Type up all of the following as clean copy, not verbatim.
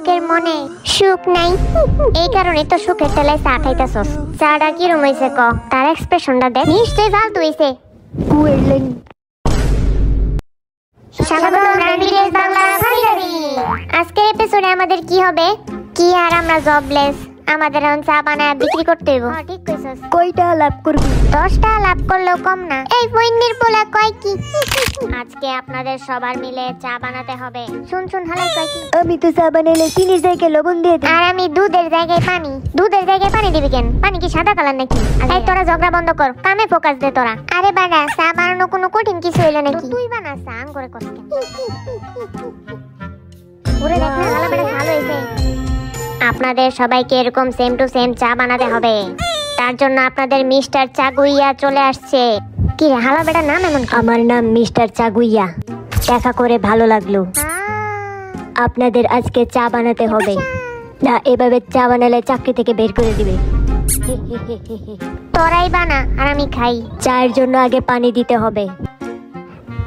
লোকের মনে সুখ নাই, এই কারণে তো সুখের টেলায় চা খাইতেছস। চাটা কিরম হইছে ক, তার এক্সপ্রেশনটা দেখ, নিশ্চয়ই ফালতু হইছে। আজকের এপিসোডে আমাদের কি হবে, কি আর আমরা জবলেস, আমাদের এখন চা বানায় বিক্রি করতে হইব। ঠিক কইছস। কয়টা লাভ করবি? 10 টাকা লাভ করলেও কম না। এই বইন্নির পোলা কয় কি, আজকে আপনাদের সবার মিলে চা বানাতে হবে। শুন হালাই কয় কি, আমি তো চা বানাইলে চিনির জায়গায় লবণ দিয়ে দিই। আর আমি দুধের জায়গায় পানি। দুধের জায়গায় পানি দিবি কেন? পানি কি সাদা কালার নাকি? এই তোরা ঝগড়া বন্ধ কর, কামে ফোকাস দে তোরা। আরে বাড়া, চা বানানো কোনো কঠিন কিছু হইলো নাকি? তুই বানা চা, আম করে কষ্ট কেন? ওরে দেখ না, হালা বেটা ভালো হইছে। আপনাদের সবাইকে এরকম সেম টু সেম চা বানাতে হবে। তার জন্য আপনাদের মিস্টার চাগুইয়া চলে আসছে। কি রে হালা বেটা নাম এমন? আমার নাম মিস্টার চাগুইয়া। দেখা করে ভালো লাগলো। আপনাদের আজকে চা বানাতে হবে না, এভাবে চা বানালে চাকরি থেকে বের করে দিবে। তোরাই বানা আর আমি খাই। চায়ের জন্য আগে পানি দিতে হবে।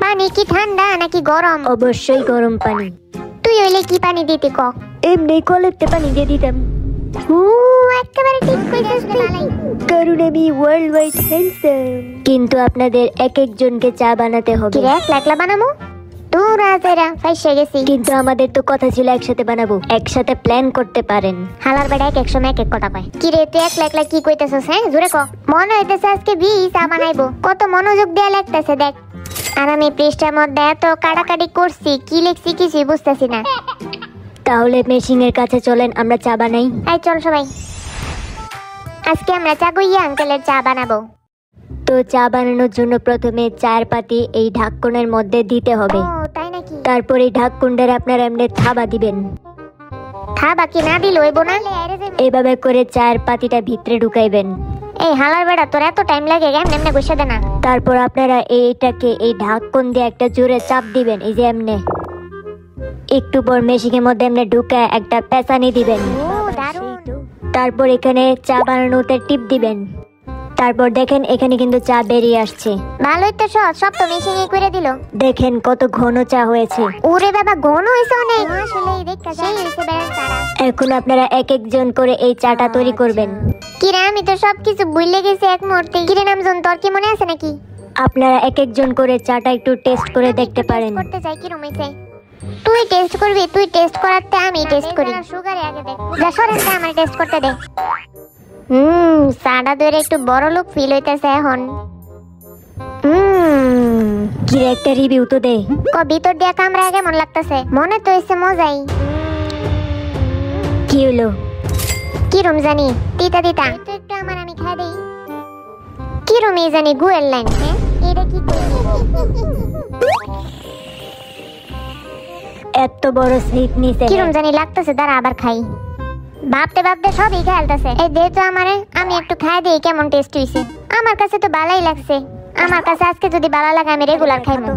পানি কি ঠান্ডা নাকি গরম? অবশ্যই গরম পানি। তুই হইলে কি পানি দিতে ক? এমনি কলেতে পানি দিয়ে দিতাম। একেবারে ঠিক কইছিস তুই, কারণ আমি ওয়ার্ল্ড ওয়াইড হ্যান্ডসাম। কিন্তু আপনাদের এক একজনকে চা বানাতে হবে। কি রে একলা বানামু? দূর আজেরা ফাইসে গেছি। কিন্তু আমাদের তো কথা ছিল একসাথে বানাবো, একসাথে প্ল্যান করতে পারেন। হালার বেটা এক সময় এক কথা কয়। কি রে তুই একলা কি কইতেছস? হ্যাঁ জোরে ক। মনে হইতেছে আজকে চা বানাইবো। কত মনোযোগ দিয়ে লাগতেছে দেখ। আর আমি পৃষ্ঠার মধ্যে এত কাটাকাটি করছি, কি লিখছি কিছুই বুঝতেছি না। তাহলে মেশিনের কাছে চলেন, আমরা চা বানাই। এই চল সবাই, আজকে আমরা চাগুইয়া আঙ্কেলের চা বানাবো। তো চা বানানোর জন্য প্রথমে চায়ের পাতি এই ঢাকনের মধ্যে দিতে হবে। ও তাই নাকি? তারপর এই ঢাকনটার আপনারা এমনি থাবা দিবেন। থাবা কি না দিলে হইব না? এভাবে করে চায়ের পাতিটা ভিতরে ঢুকাইবেন। এই হালার বেড়া, তোর এত টাইম লাগে কেন? এমনি বসে দে না। তারপর আপনারা এইটাকে এই ঢাকন দিয়ে একটা জোরে চাপ দিবেন, এই যে এমনি। একটু পর মেশিনের মধ্যে এমনি ঢুকায় একটা পেঁচানি দিবেন। তারপর এখানে চা বানানোতে টিপ দিবেন। তারপর দেখেন এখানে কিন্তু চা বেরিয়ে আসছে। ভালোই তো, সব তো মেশিনে করে দিল। দেখেন কত ঘন চা হয়েছে। ওরে বাবা, ঘন হইছে অনেক। আসলে দেখা যায় হইছে বেড়া চারা। এখন আপনারা এক একজন করে এই চাটা তৈরি করবেন। কি রে, আমি তো সবকিছু ভুলে গেছি এক মুহূর্তে। কি রে নামজন, তোর কি মনে আছে নাকি? আপনারা এক একজন করে চাটা একটু টেস্ট করে দেখতে পারেন। করতে চাই কি রমেছে? তুই টেস্ট করবি? তুই টেস্ট করাতে আমি টেস্ট করি। সুগারে আগে দেখ। যা সরেন, আমার টেস্ট করতে দে। চাটা ধরে একটু বড় লোক ফিল হইতেছে এখন। কি একটা রিভিউ তো দে। ভিতর দিয়া কামরা কেমন লাগতেছে? মনে তো হইছে মজাই। কি হলো? কি রুম জানি, তিতা তিতা। একটু আমার আমি খাই দেই। কি রুম জানি, গুয়ের লাইন। এটা কি এত বড় সিপ নিছে? কি রুম জানি লাগতেছে, দাঁড়া আবার খাই। ভাবতে ভাবতে সবই খেলতেছে। এই দে তো আমারে, আমি একটু খাই দেই কেমন টেস্ট হইছে। আমার কাছে তো ভালোই লাগছে। আমার কাছে আজকে যদি ভালো লাগে আমি রেগুলার খাইবো।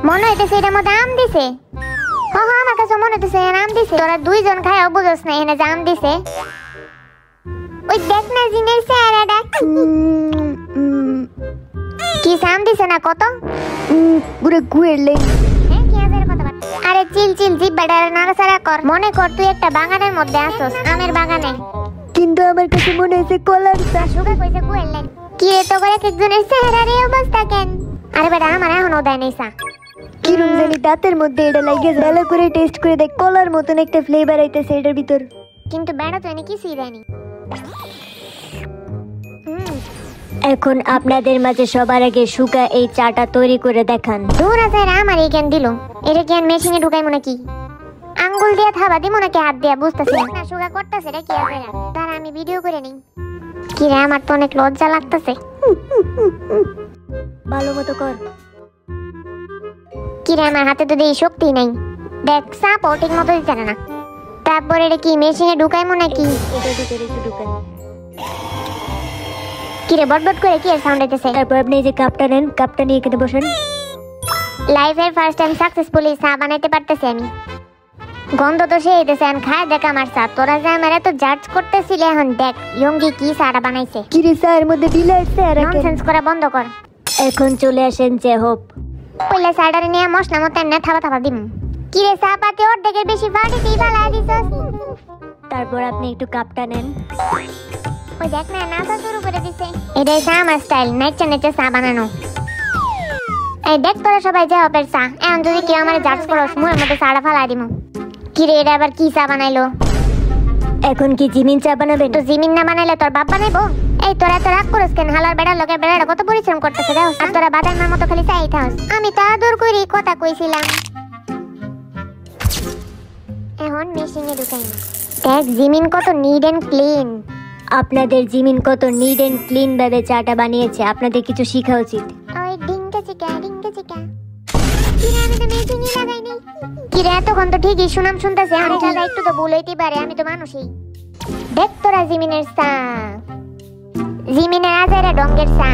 মনে হইতেছে এটার মধ্যে আম দিছে। হ্যাঁ আমার কাছে মনে হইতেছে আম দিছে। তোরা দুইজন খাইও বুঝছ না এখানে আম দিছে। ওই দেখ না জিনের চেহারাটা। কি আম দিছে না কত? পুরো গুয়ের লেগ। আরে চিল জিব্বাটা নাড়াচাড়া কর। মনে কর তুই একটা বাগানের মধ্যে আসছস, আমের বাগানে। কিন্তু আমার কাছে মনে হইছে কলার চা। সুগা কইছে গুয়ের লাইন। কি রে তো করে একজনের চেহারার এই অবস্থা কেন? আরে বেটা, আমার এখনো দেয় নাই চা। কি রুম জানি দাঁতের মধ্যে এটা লাগে। ভালো করে টেস্ট করে দেখ, কলার মতন একটা ফ্লেভার আইতেছে এটার ভিতর। কিন্তু বেটা তো এনে কিছুই দেয়নি। এখন আপনাদের মাঝে সবার আগে সুগা এই চাটা তৈরি করে দেখান। দূর আছে আমার এই জ্ঞান দিল। এটা জ্ঞান মেশিনে ঢুকাইমু নাকি? আঙ্গুল দিয়ে থাবা দিমু নাকি হাত দিয়ে? বুঝতেছি না। সুগা করতেছে এটা কি আছে? তার আমি ভিডিও করে নিই। কি রে, আমার তো অনেক লজ্জা লাগতেছে। ভালো মতো কর। কি রে, আমার হাতে তো দেই শক্তি নাই। দেখ সাপ ঠিক মতো দিতে না। তারপর এটা কি মেশিনে ঢুকাইমু নাকি? এটা ভিতরে একটু ঢুকান। কি রে বটবট করে কি সাউন্ড হইতেছে? তারপর আপনি এই যে কাপটা নেন, কাপটা নিয়ে এখানে বসেন। লাইফের ফার্স্ট টাইম সাকসেসফুলি চা বানাইতে পারতেছি আমি। গন্ধ তো সেই হইতেছে, এখন খায় দেখ আমার চা। তোরা যে আমার এত জাজ করতেছিলে, এখন দেখ ইয়ঙ্গি কি চাটা বানাইছে। কি রে, চায়ের মধ্যে বিলাইছে আর ননসেন্স করা বন্ধ কর। এখন চলে আসেন যে হোপ। পয়লা চাটারে নিয়ে মশলা মতো এনে থাবা থাবা দিম। কি রে চাপাতে অর্ধেকের বেশি ফাটি দিয়ে ফালাই দিছস। তারপর আপনি একটু কাপটা নেন। ওই দেখ না নাচা শুরু করে দিছে। এটাই চা আমার স্টাইল, নেচে নেচে চা বানানো। এই দেখ তোরা সবাই যা অপের চা, এখন যদি কেউ আমার জাজ করস মুখের মধ্যে চাটা ফালাই দিমু। কি রে এটা আবার কি চা বানাইলো? এখন কি জিমিন চা বানাবেন? তো জিমিন না বানাইলে তোর বাপ বানাইবো? এই তোরা এত রাগ করস কেন? হালার বেড়ার লোকের বেড়াটা কত পরিশ্রম করতেছে দেখ, আর তোরা বাদামের মতো খালি চাই থাকস। আমি তা দূর করি কথা কইছিলাম। এখন মেশিনে ঢুকাই। দেখ জিমিন কত নিট এন্ড ক্লিন। আপনাদের জিমিন কত নিট এন্ড ক্লিন ভাবে চাটা বানিয়েছে, আপনাদের কিছু শেখা উচিত। ওই ডিঙ্কা চিকা ডিঙ্কা চিকা। কিরে আমি তো মেশিনই লাগাই নাই। কিরে এতক্ষণ তো ঠিকই শুনাম শুনতেছে, আমি দাদা একটু তো ভুল হইতে পারে, আমি তো মানুষই। দেখ তোরা জিমিনের চা, জিমিনের আজারা ডঙ্গের চা।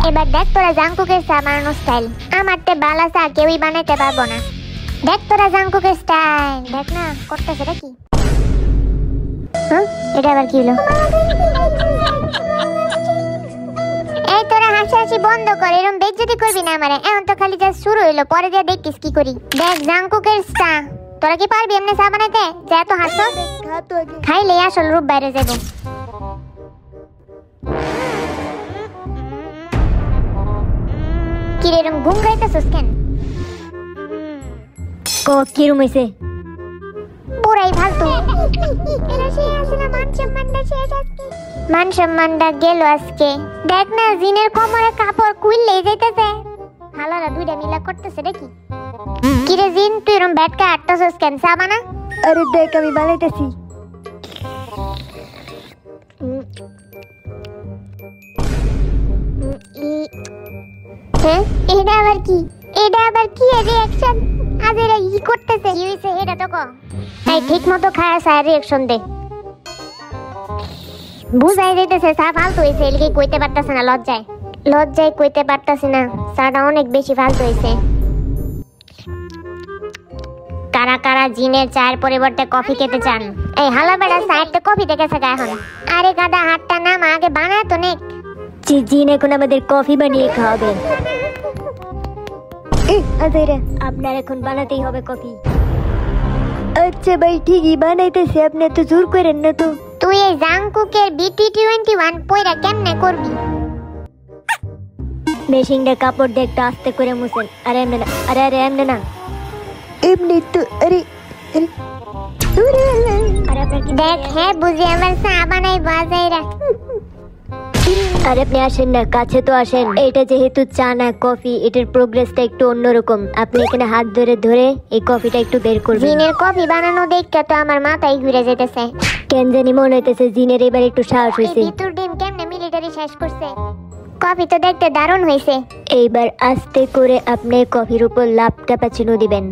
এবার দেখ তোরা জাংকুকের চা বানানোর স্টাইল। আমার তে বালা চা কেউই বানাইতে পারবো না। দেখ তোরা জাংকুকের স্টাইল, দেখ না করতেছে এটা কি? হ্যাঁ এটা আবার কি হলো? এই তোরা হাসাহাসি বন্ধ কর, এরকম বেজ্জতি করবি না আমারে। এখন তো খালি জাস্ট শুরু হইলো, পরে দিয়ে দেখিস কি করি। দেখ জাংকুকের চা, তোরা কি পারবি এমনি চা বানাইতে? যা তো হাসো, খাইলে আসল রূপ বাইরে যাবো। কি রে এরকম ঘুম গাইতেছস কেন? কিরম হইছে? পুরাই ফালতু। এরা সেই আসলে মান সম্মানটা গেল আজকে। দেখ না জিনের কোমরে কাপড় খুললেই যাইতেছে। হালারা দুইটা মিলা করতেছে দেখি। কি রে জিন তুই এরকম ব্যাটকা আটতেছস কেন? চা বানা। আরে দেখ আমি বানাইতেছি। হ্যাঁ এটা আবার কি? এটা আবার কি রিঅ্যাকশন? আজ এরা কি করতেছে? কি হইছে এটা তো কো। এই ঠিক মতো খায় চা রিঅ্যাকশন দে। বুঝাই যাইতেছে চা ফালতু হইছে, এলিকে কইতে পারতাছে না লজ্জায়। লজ্জায় কইতে পারতাছি না, চাটা অনেক বেশি ফালতু হইছে। কারা কারা জিনের চায়ের পরিবর্তে কফি খেতে চান? এই হালা বেড়া চায়েরটা কফি দেখেছে এখন। আরে গাদা হাতটা নাম, আগে বানায় তো নেক। জিন এখন আমাদের কফি বানিয়ে খাওয়াবে। আপনার এখন বানাতেই হবে কফি। আচ্ছা ভাই ঠিকই বানাইতেছে, আপনি তো জোর করেন না তো। তুই এই জাংকুকের BT21 পয়রা কেমনে করবি? মেশিনটা কাপড় দিয়ে একটু আস্তে করে মুছেন। আরে এমনি না, আরে আরে এমনি না, এমনি তো। আরে আরে আপনার কি দেখ হ্যাঁ বুঝি আমার চা বানাই বাজাইরা। আরে আপনি আসেন না, কাছে তো আসেন। এটা যেহেতু চা না কফি, এটার প্রোগ্রেসটা একটু অন্যরকম। আপনি এখানে হাত ধরে ধরে এই কফিটা একটু বের করবেন। জিনের কফি বানানো দেখতে তো আমার মাথায় ঘুরে যেতেছে। কেন জানি মনে হইতেছে জিনের এবার একটু সাহস হয়েছে। ভিতর ডিম কেমনে মিলিটারি শেষ করছে। কফি তো দেখতে দারুণ হয়েছে। এইবার আস্তে করে আপনি কফির উপর লাভ ক্যাপাচিনো দিবেন।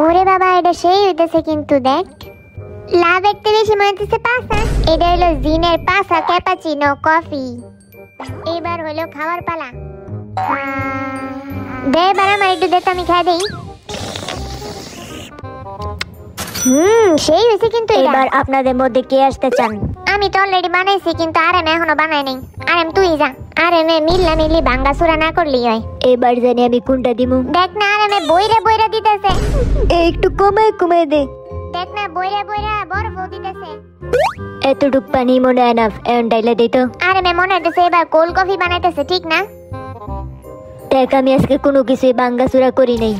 ওরে বাবা এটা সেই হইতেছে কিন্তু দেখ। লাভ একটু বেশি মনে হচ্ছে পাসা। এটা হলো জিনের পাসা ক্যাপাচিনো কফি। এবার হলো খাওয়ার পালা। দে এবার আমার একটু দে তো আমি খাই দেই। সেই হয়েছে কিন্তু এটা। এবার আপনাদের মধ্যে কে আসতে চান? আমি তো অলরেডি বানাইছি কিন্তু আরে আমি এখনো বানাই নাই। আরে তুই যা। আরে মে মিল্লা মিল্লি ভাঙ্গা সুরা না করলি হয়। এবার জানি আমি কোনটা দিমু। দেখ না আরে মে বইরা বইরা দিতেছে। একটু কমায় কমায় দে। দেখ না বইরা বইরা বরফ দিতেছে। এতটুক পানি মনে হয় না, এখন ডাইলে দিত। আরে মে মনে হইতেছে এবার কোল্ড কফি বানাইতেছে ঠিক না? দেখ আমি আজকে কোনো কিছুই ভাঙ্গাচুরা করি নাই।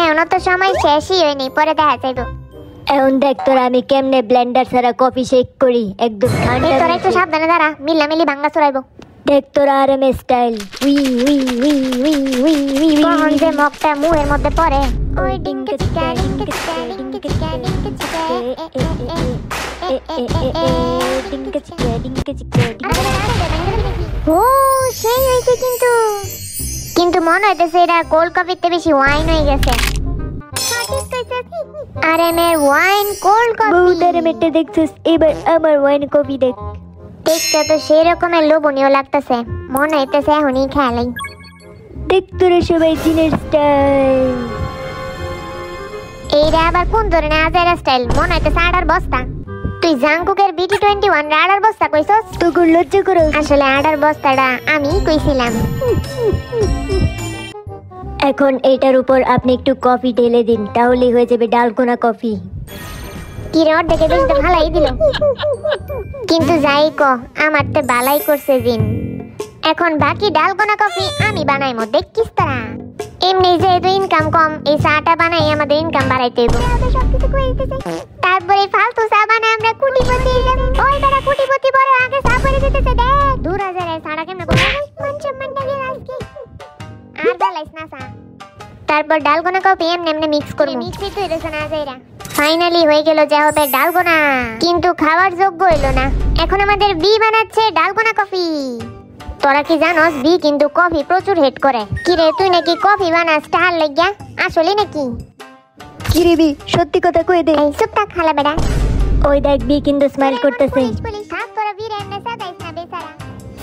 এখনো তো সময় শেষই হয়নি, পরে দেখা যাইব। এখন দেখ তোরা আমি কেমনে ব্লেন্ডার ছাড়া কফি শেক করি, একদম ঠান্ডা। তোরা একটু সাবধানে দাঁড়া, মিল্লা মিল্লি ভাঙ্গা চড়াইবো। দেখ তোরা আর এম স্টাইল। উই উই উই উই উই উই কখন যে মগটা মুহের মধ্যে পড়ে। ওই ডিঙ্কে চিকা ডিঙ্কে চিকা ডিঙ্কে চিকা ডিঙ্কে চিকা ডিঙ্কে চিকা ডিঙ্কে চিকা। ও সেই হয়েছে কিন্তু। কিন্তু মনে হইতেছে এটা কোল্ড কফিতে বেশি ওয়াইন হয়ে গেছে। আরে মে ওয়াইন কোল্ড কফি। বহুদারে মেটে দেখছিস, এবার আমার ওয়াইন কফি দেখ। দেখতে তো সেই রকমের লোভনীয় লাগতেছে, মনে হইতেছে এখনই খেলাই। দেখ তোরা সবাই জিনের স্টাইল। এইটা আবার কোন ধরনের আজাইরা স্টাইল? মনে হইতেছে আডার বস্তা। তুই জাংকুকের BT21 আডার বস্তা কইছস? তোর লজ্জা করো? আসলে আডার বস্তাটা আমি কইছিলাম। এখন এটার উপর আপনি একটু কফি ঢেলে দিন, তাহলেই হয়ে যাবে ডালগোনা কফি। কি রে ওর দেখে বেশ তো ভালোই দিল, কিন্তু যাই ক আমার তো বালাই করছে জিন। এখন বাকি ডালগোনা কফি আমি বানাইমো, দেখিস তারা। এমনি যেহেতু ইনকাম কম, এই চাটা বানাই আমাদের ইনকাম বাড়াইতে হইব। তারপরে ফালতু চা বানাই আমরা কোটিপতি হয়ে যাব। ওই বেটা কোটিপতি বড় আগে চা করে দিতেছে, দেখ 2000 এর চাটা কেমনে করে মান সম্মান না গেল আজকে। আর বালাইস না চা। তারপর ডালগোনা কফি এমনি এমনি মিক্স করব, মিক্সই তো এরছ না যাইরা। ফাইনালি হয়ে গেল যা হবে ডালগোনা, কিন্তু খাওয়ার যোগ্য হইল না। এখন আমাদের বি বানাচ্ছে ডালগোনা কফি। তোরা কি জানোস বি কিন্তু কফি প্রচুর হেট করে। কি রে তুই নাকি কফি বানাস টাহার লাগিয়া, আসলে নাকি? কি রে বি, সত্যি কথা কই দে। এই চুপ থাক খালা বেটা। ওই দেখ বি কিন্তু স্মাইল করতেছে। পুলিশ থাক, তোরা বি রে এমনে সাদাইস না বেচারা।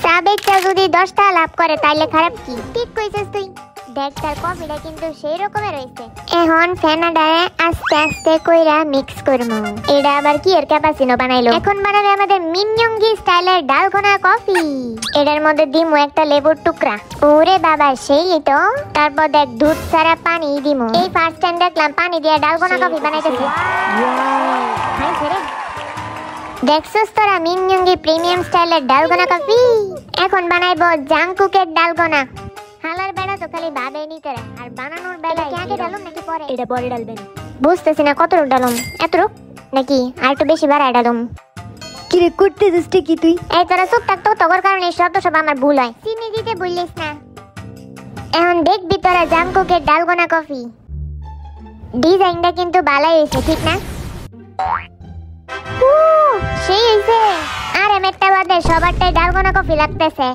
চা বেচা যদি 10 টাকা লাভ করে তাইলে খারাপ কি? ঠিক কইছিস তুই। দেখ তার কফিটা কিন্তু সেই রকমের হইছে। এখন ফেনাডারে আস্তে আস্তে কইরা মিক্স করমু। এটা আবার কি এর ক্যাপাচিনো বানাইলো। এখন বানাবে আমাদের মিনয়ঙ্গি স্টাইলের ডালগোনা কফি। এটার মধ্যে দিমু একটা লেবুর টুকরা। ওরে বাবা সেই তো। তারপর দেখ দুধ ছাড়া পানি দিমু। এই ফার্স্ট টাইম দেখলাম পানি দিয়ে ডালগোনা কফি বানাইতেছে। হাই ছেড়ে দেখছস তোরা মিনয়ঙ্গি প্রিমিয়াম স্টাইলের ডালগোনা কফি। এখন বানাইবো জাংকুকের ডালগোনা। হালার বেড়া তো খালি ভাবে নিতে রে, আর বানানোর বেলা কি আগে ডালুম নাকি পরে? এটা পরে ডালবেন। বুঝতেছি না কতটুকু ডালুম, এতটুক নাকি আর একটু বেশি বাড়ায় ডালুম? কি রে করতেছিস কি তুই? এই তোরা চুপ থাক তো, তোর কারণে সব আমার ভুল হয়। চিনি দিতে ভুলিস না। এখন দেখবি তোরা জাংকুকের ডালগোনা কফি। ডিজাইনটা কিন্তু ভালোই হয়েছে, ঠিক না? সেই হয়েছে। আর এমএকটা বাদে সবারটাই ডালগোনা কফি লাগতেছে।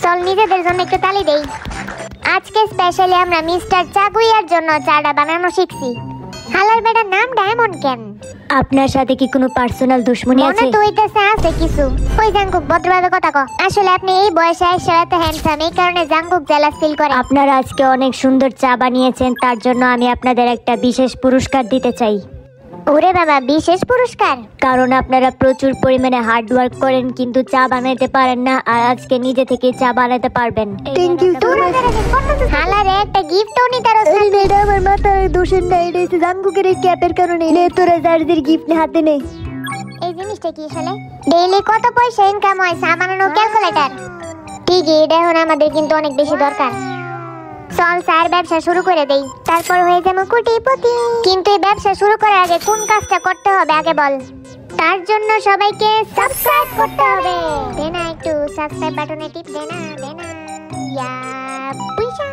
চল নিজেদের জন্য একটু তালি দেই। আজকে স্পেশালি আমরা মিস্টার চাগুইয়ার জন্য চাটা বানানো শিখছি। হালার বেটার নামটা এমন কেন? আপনার সাথে কি কোনো পার্সোনাল দুশমনি আছে? মনে তো হইতেছে আছে কিছু। ওই জাংকুক ভদ্রভাবে কথা কও। আসলে আপনি এই বয়সে এসে এত হ্যান্ডসাম, এই কারণে জাংকুক জেলাস ফিল করে। আপনারা আজকে অনেক সুন্দর চা বানিয়েছেন, তার জন্য আমি আপনাদের একটা বিশেষ পুরস্কার দিতে চাই। ওরে বাবা, বিশেষ পুরস্কার? কারণ আপনারা প্রচুর পরিমাণে হার্ড ওয়ার্ক করেন কিন্তু চা বানাইতে পারেন না, আর আজকে নিজে থেকে চা বানাতে পারবেন। Thank you so much. হালারে একটা গিফটও নি তার ওখানে। এটা আমার মাথার দোষের না, এটা হচ্ছে জাংকুকের এই ক্যাপের কারণে। লে তোরা জার্জির গিফট হাতে নে। এই জিনিসটা কি আসলে? ডেইলি কত পয়সা ইনকাম হয় চা বানানোর ক্যালকুলেটর? ঠিকই, এটা এখন আমাদের কিন্তু অনেক বেশি দরকার। চল চায়ের ব্যবসা শুরু করে দেই, তারপর হয়ে যাবো কোটিপতি। কিন্তু এই ব্যবসা শুরু করার আগে কোন কাজটা করতে হবে আগে বল? তার জন্য সবাইকে সাবস্ক্রাইব করতে হবে। দে না একটু সাবস্ক্রাইব বাটনে টিপ দে না, দে না। ইয়া পয়সা।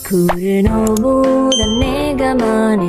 그를 너보다 내가 많이